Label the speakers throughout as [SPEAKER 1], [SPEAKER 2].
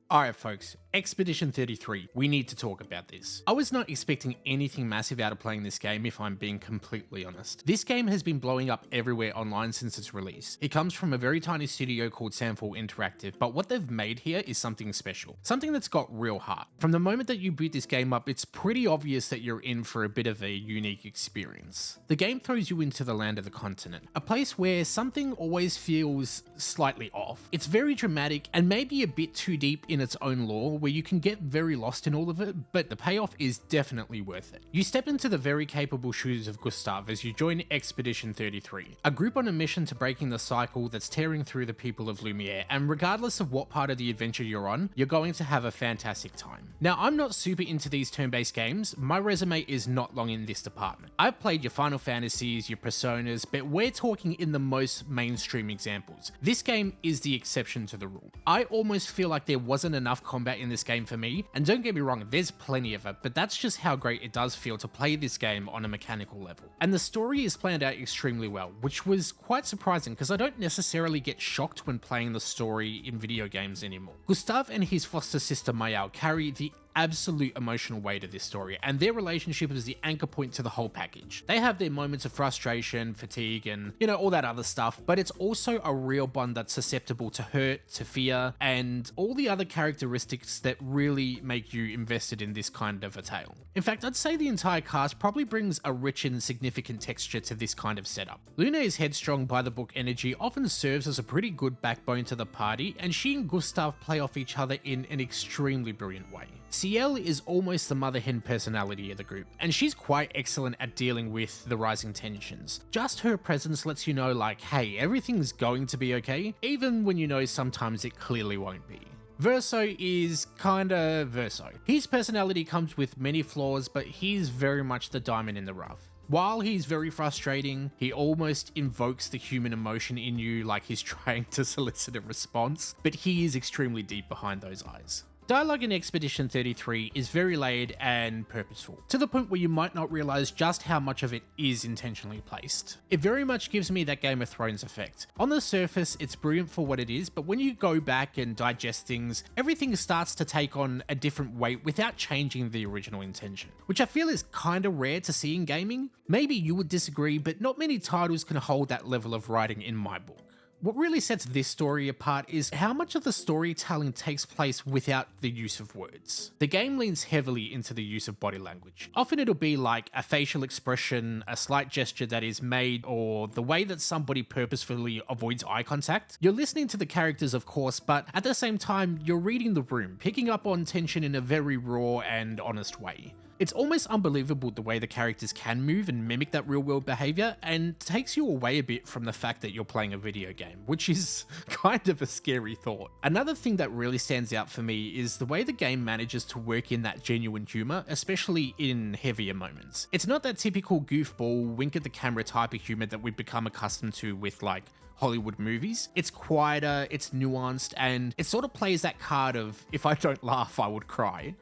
[SPEAKER 1] Alright folks, Expedition 33, we need to talk about this. I was not expecting anything massive out of playing this game if I'm being completely honest. This game has been blowing up everywhere online since its release. It comes from a very tiny studio called Sandfall Interactive, but what they've made here is something special. Something that's got real heart. From the moment that you boot this game up, it's pretty obvious that you're in for a bit of a unique experience. The game throws you into the land of the continent, a place where something always feels slightly off. It's very dramatic and maybe a bit too deep in its own lore where you can get very lost in all of it, but the payoff is definitely worth it. You step into the very capable shoes of Gustav as you join Expedition 33, a group on a mission to breaking the cycle that's tearing through the people of Lumiere, and regardless of what part of the adventure you're on, you're going to have a fantastic time. Now, I'm not super into these turn-based games, my resume is not long in this department. I've played your Final Fantasies, your Personas, but we're talking in the most mainstream examples. This game is the exception to the rule. I almost feel like there wasn't enough combat in this game for me, and don't get me wrong, there's plenty of it, but that's just how great it does feel to play this game on a mechanical level. And the story is planned out extremely well, which was quite surprising because I don't necessarily get shocked when playing the story in video games anymore. Gustav and his foster sister Mayal carry the absolute emotional weight of this story, and their relationship is the anchor point to the whole package. They have their moments of frustration, fatigue, and all that other stuff, but it's also a real bond that's susceptible to hurt, to fear, and all the other characteristics that really make you invested in this kind of a tale. In fact, I'd say the entire cast probably brings a rich and significant texture to this kind of setup. Luna's headstrong by-the-book energy often serves as a pretty good backbone to the party, and she and Gustav play off each other in an extremely brilliant way. Ciel is almost the mother-hen personality of the group, and she's quite excellent at dealing with the rising tensions. Just her presence lets you know like, hey, everything's going to be okay, even when you know sometimes it clearly won't be. Verso is kinda Verso. His personality comes with many flaws, but he's very much the diamond in the rough. While he's very frustrating, he almost invokes the human emotion in you like he's trying to solicit a response, but he is extremely deep behind those eyes. Dialogue in Expedition 33 is very laid and purposeful, to the point where you might not realize just how much of it is intentionally placed. It very much gives me that Game of Thrones effect. On the surface, it's brilliant for what it is, but when you go back and digest things, everything starts to take on a different weight without changing the original intention, which I feel is kinda rare to see in gaming. Maybe you would disagree, but not many titles can hold that level of writing in my book. What really sets this story apart is how much of the storytelling takes place without the use of words. The game leans heavily into the use of body language. Often it'll be like a facial expression, a slight gesture that is made, or the way that somebody purposefully avoids eye contact. You're listening to the characters, of course, but at the same time, you're reading the room, picking up on tension in a very raw and honest way. It's almost unbelievable the way the characters can move and mimic that real-world behavior, and takes you away a bit from the fact that you're playing a video game, which is kind of a scary thought. Another thing that really stands out for me is the way the game manages to work in that genuine humor, especially in heavier moments. It's not that typical goofball, wink at the camera type of humor that we've become accustomed to with like Hollywood movies. It's quieter, it's nuanced, and it sort of plays that card of, if I don't laugh, I would cry.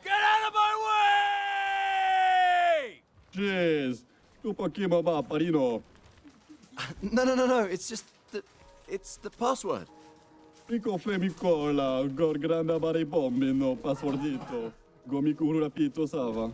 [SPEAKER 2] Get out of my way!
[SPEAKER 3] Jeez, tu pochino paparino.
[SPEAKER 4] No. It's just it's the password.
[SPEAKER 3] Pico flemicola, gor granda bare bombino, passwordito. Gomiku rapito sava.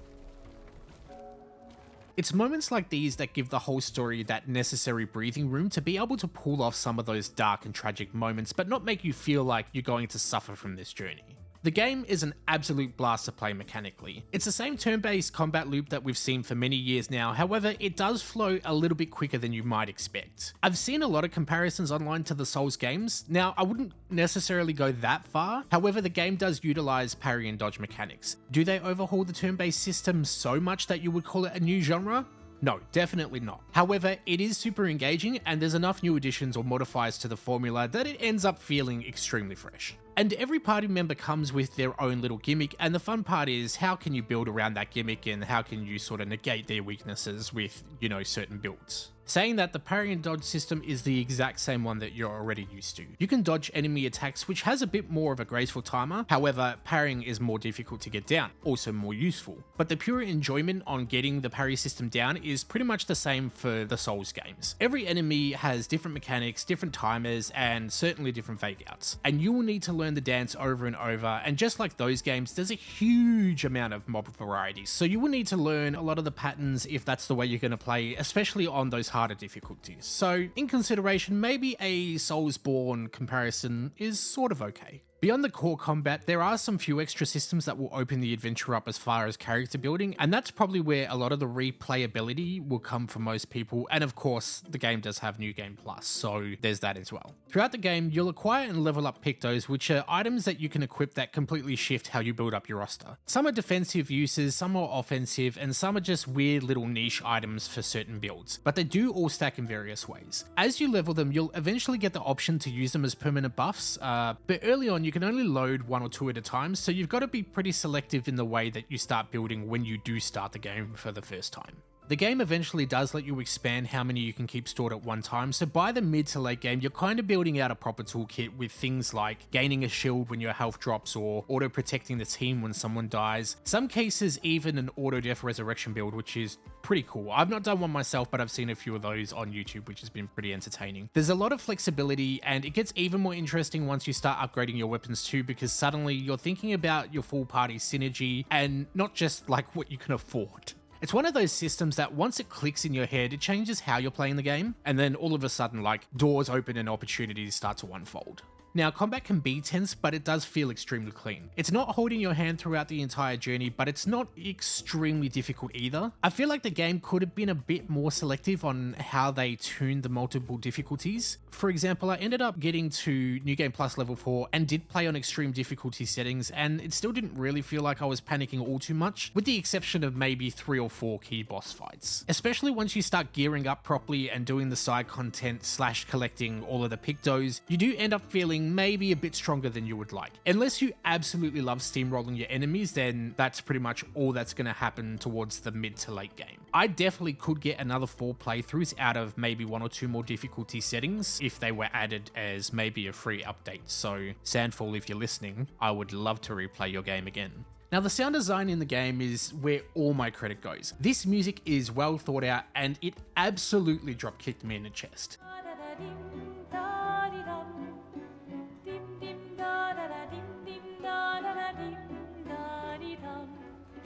[SPEAKER 1] It's moments like these that give the whole story that necessary breathing room to be able to pull off some of those dark and tragic moments, but not make you feel like you're going to suffer from this journey. The game is an absolute blast to play mechanically. It's the same turn-based combat loop that we've seen for many years now, however, it does flow a little bit quicker than you might expect. I've seen a lot of comparisons online to the Souls games. Now, I wouldn't necessarily go that far, however, the game does utilize parry and dodge mechanics. Do they overhaul the turn-based system so much that you would call it a new genre? No, definitely not. However, it is super engaging, and there's enough new additions or modifiers to the formula that it ends up feeling extremely fresh. And every party member comes with their own little gimmick, and the fun part is how can you build around that gimmick and how can you sort of negate their weaknesses with, certain builds. Saying that, the parry and dodge system is the exact same one that you're already used to. You can dodge enemy attacks, which has a bit more of a graceful timer. However, parrying is more difficult to get down, also more useful. But the pure enjoyment on getting the parry system down is pretty much the same for the Souls games. Every enemy has different mechanics, different timers, and certainly different fake outs. And you will need to learn the dance over and over, and just like those games, there's a huge amount of mob varieties. So you will need to learn a lot of the patterns if that's the way you're going to play, especially on those harder difficulties. So in consideration, maybe a Soulsborne comparison is sort of okay. Beyond the core combat, there are some few extra systems that will open the adventure up as far as character building, and that's probably where a lot of the replayability will come for most people, and of course, the game does have New Game Plus, so there's that as well. Throughout the game, you'll acquire and level up pictos, which are items that you can equip that completely shift how you build up your roster. Some are defensive uses, some are offensive, and some are just weird little niche items for certain builds, but they do all stack in various ways. As you level them, you'll eventually get the option to use them as permanent buffs, but early on you can only load 1 or 2 at a time, so you've got to be pretty selective in the way that you start building when you do start the game for the first time. The game eventually does let you expand how many you can keep stored at one time, so by the mid to late game, you're kind of building out a proper toolkit with things like gaining a shield when your health drops or auto-protecting the team when someone dies. Some cases even an auto-death resurrection build, which is pretty cool. I've not done one myself, but I've seen a few of those on YouTube, which has been pretty entertaining. There's a lot of flexibility, and it gets even more interesting once you start upgrading your weapons too, because suddenly you're thinking about your full party synergy and not just like what you can afford. It's one of those systems that once it clicks in your head, it changes how you're playing the game, and then all of a sudden, like, doors open and opportunities start to unfold. Now, combat can be tense, but it does feel extremely clean. It's not holding your hand throughout the entire journey, but it's not extremely difficult either. I feel like the game could have been a bit more selective on how they tuned the multiple difficulties. For example, I ended up getting to New Game Plus level 4 and did play on extreme difficulty settings, and it still didn't really feel like I was panicking all too much, with the exception of maybe 3 or 4 key boss fights. Especially once you start gearing up properly and doing the side content / collecting all of the pictos, you do end up feeling maybe a bit stronger than you would like. Unless you absolutely love steamrolling your enemies, then that's pretty much all that's going to happen towards the mid to late game. I definitely could get another 4 playthroughs out of maybe 1 or 2 more difficulty settings if they were added as maybe a free update. So Sandfall, if you're listening, I would love to replay your game again. Now, the sound design in the game is where all my credit goes. This music is well thought out, and it absolutely drop-kicked me in the chest.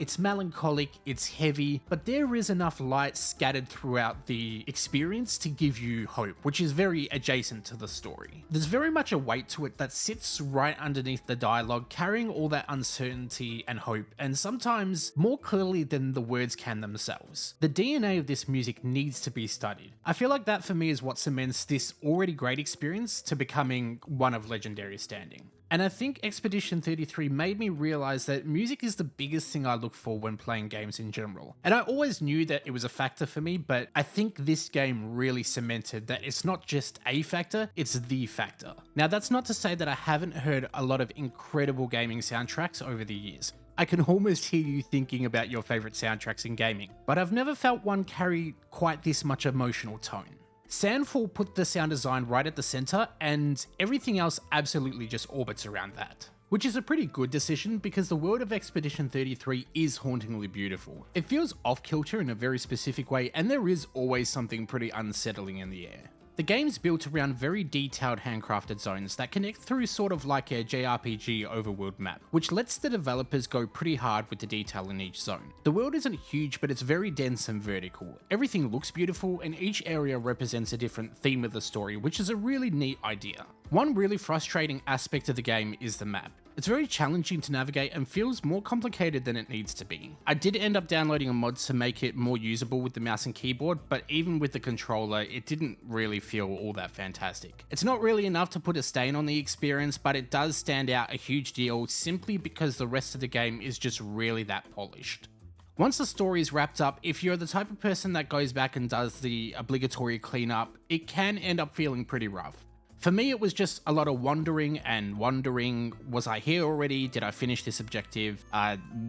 [SPEAKER 1] It's melancholic, it's heavy, but there is enough light scattered throughout the experience to give you hope, which is very adjacent to the story. There's very much a weight to it that sits right underneath the dialogue, carrying all that uncertainty and hope, and sometimes more clearly than the words can themselves. The DNA of this music needs to be studied. I feel like that for me is what cements this already great experience to becoming one of legendary standing. And I think Expedition 33 made me realize that music is the biggest thing I look for when playing games in general. And I always knew that it was a factor for me, but I think this game really cemented that it's not just a factor, it's the factor. Now, that's not to say that I haven't heard a lot of incredible gaming soundtracks over the years. I can almost hear you thinking about your favorite soundtracks in gaming, but I've never felt one carry quite this much emotional tone. Sandfall put the sound design right at the center, and everything else absolutely just orbits around that. Which is a pretty good decision because the world of Expedition 33 is hauntingly beautiful. It feels off-kilter in a very specific way, and there is always something pretty unsettling in the air. The game's built around very detailed handcrafted zones that connect through sort of like a JRPG overworld map, which lets the developers go pretty hard with the detail in each zone. The world isn't huge, but it's very dense and vertical. Everything looks beautiful, and each area represents a different theme of the story, which is a really neat idea. One really frustrating aspect of the game is the map. It's very challenging to navigate and feels more complicated than it needs to be. I did end up downloading a mod to make it more usable with the mouse and keyboard, but even with the controller, it didn't really feel all that fantastic. It's not really enough to put a stain on the experience, but it does stand out a huge deal simply because the rest of the game is just really that polished. Once the story is wrapped up, if you're the type of person that goes back and does the obligatory cleanup, it can end up feeling pretty rough. For me, it was just a lot of wandering and wondering, was I here already? Did I finish this objective?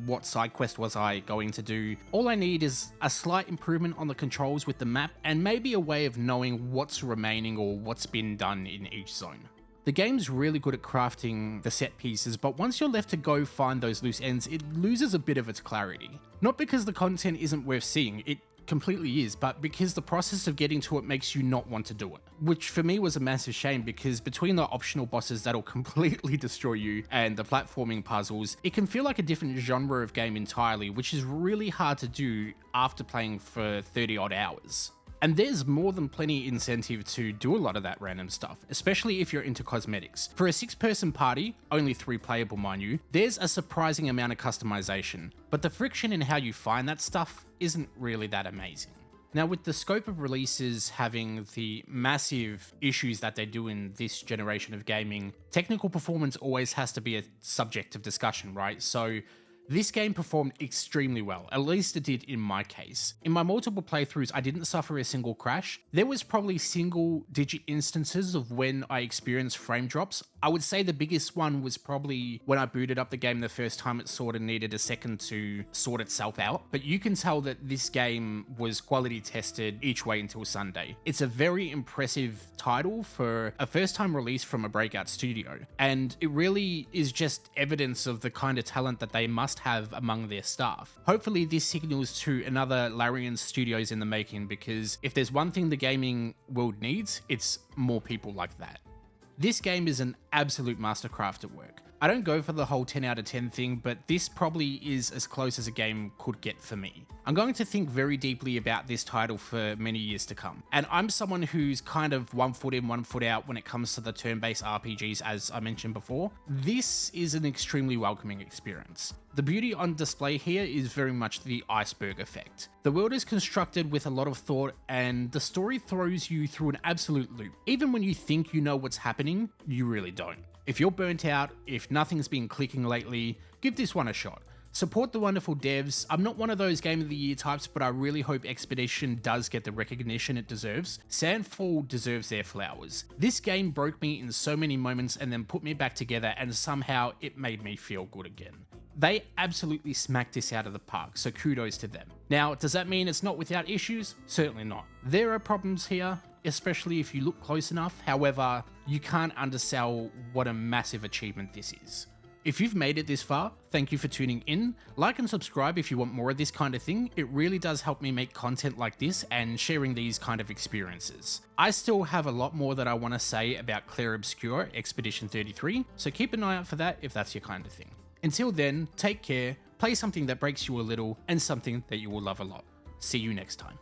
[SPEAKER 1] What side quest was I going to do? All I need is a slight improvement on the controls with the map and maybe a way of knowing what's remaining or what's been done in each zone. The game's really good at crafting the set pieces, but once you're left to go find those loose ends, it loses a bit of its clarity. Not because the content isn't worth seeing, it completely is, but because the process of getting to it makes you not want to do it. Which for me was a massive shame, because between the optional bosses that'll completely destroy you and the platforming puzzles, it can feel like a different genre of game entirely, which is really hard to do after playing for 30 odd hours. And there's more than plenty incentive to do a lot of that random stuff, especially if you're into cosmetics. For a 6-person party, only 3 playable mind you, there's a surprising amount of customization, but the friction in how you find that stuff isn't really that amazing. Now, with the scope of releases having the massive issues that they do in this generation of gaming, technical performance always has to be a subject of discussion, right? So this game performed extremely well, at least it did in my case. In my multiple playthroughs, I didn't suffer a single crash. There was probably single-digit instances of when I experienced frame drops. I would say the biggest one was probably when I booted up the game the first time. It sort of needed a second to sort itself out, but you can tell that this game was quality tested each way until Sunday. It's a very impressive title for a first-time release from a breakout studio, and it really is just evidence of the kind of talent that they must have among their staff. Hopefully this signals to another Larian Studios in the making, because if there's one thing the gaming world needs, it's more people like that. This game is an absolute mastercraft at work. I don't go for the whole 10 out of 10 thing, but this probably is as close as a game could get for me. I'm going to think very deeply about this title for many years to come, and I'm someone who's kind of one foot in, one foot out when it comes to the turn-based RPGs, as I mentioned before. This is an extremely welcoming experience. The beauty on display here is very much the iceberg effect. The world is constructed with a lot of thought, and the story throws you through an absolute loop. Even when you think you know what's happening, you really don't. If you're burnt out, if nothing's been clicking lately, give this one a shot. Support the wonderful devs. I'm not one of those Game of the Year types, but I really hope Expedition does get the recognition it deserves. Sandfall deserves their flowers. This game broke me in so many moments and then put me back together, and somehow it made me feel good again. They absolutely smacked this out of the park, so kudos to them. Now, does that mean it's not without issues? Certainly not. There are problems here, especially if you look close enough. However, you can't undersell what a massive achievement this is. If you've made it this far, thank you for tuning in. Like and subscribe if you want more of this kind of thing. It really does help me make content like this and sharing these kind of experiences. I still have a lot more that I want to say about Clair Obscur Expedition 33, so keep an eye out for that if that's your kind of thing. Until then, take care, play something that breaks you a little, and something that you will love a lot. See you next time.